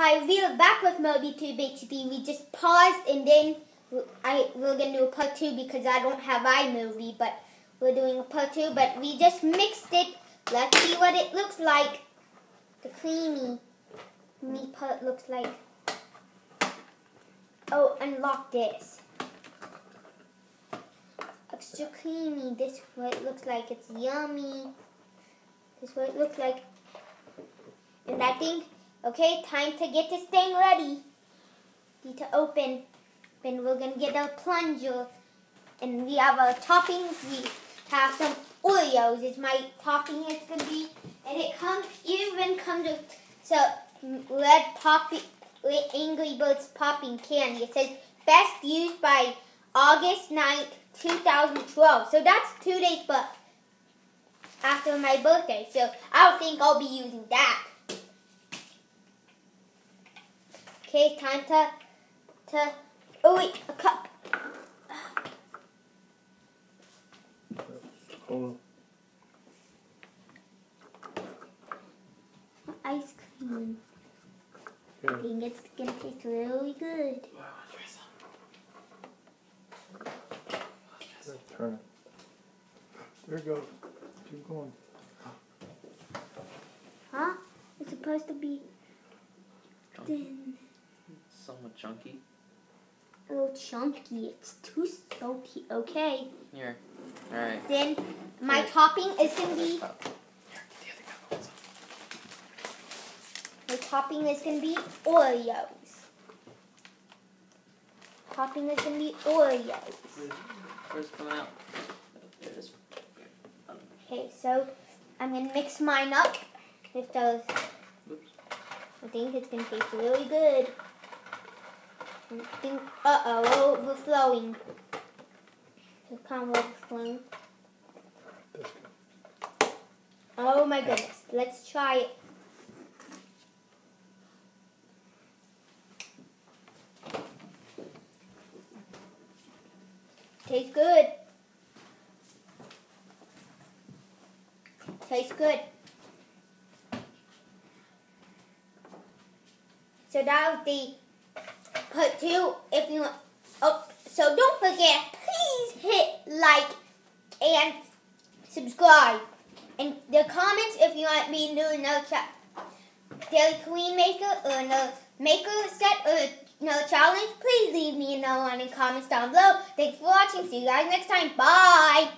Hi, we're back with Mobytube HD. We just paused and then we're going to do a part 2 because I don't have iMovie, but we're doing a part 2, but we just mixed it. Let's see what it looks like. The creamy part looks like. Oh, unlock this. Extra creamy. This is what it looks like. It's yummy. This is what it looks like. And I think, okay, time to get this thing ready. Need to open. Then we're going to get our plunger. And we have our toppings. We have some Oreos. It's my topping is going to be. And it even comes with some red Angry Birds popping candy. It says best used by August 9th, 2012. So that's 2 days but after my birthday. So I don't think I'll be using that. Okay, time to oh wait, a cup. Ice cream. I think it's gonna taste really good. Turn it. There it goes. Keep going. Huh? It's supposed to be thin. Somewhat chunky. A little chunky. It's too salty. Okay. Here. Alright. Then my topping is gonna be. My topping is gonna be Oreos. Topping is gonna be Oreos. Where's it coming out? There it is. Okay, so I'm gonna mix mine up with those. Oops. I think it's gonna taste really good. I think, uh-oh, overflowing. It's kind of overflowing. Oh my goodness, let's try it. Tastes good. Tastes good. So that was the part 2. If you want, so don't forget, please hit like and subscribe. And the comments if you want me to do another Daily Queen Maker or another maker set or another challenge, please leave me a note in the comments down below. Thanks for watching. See you guys next time. Bye.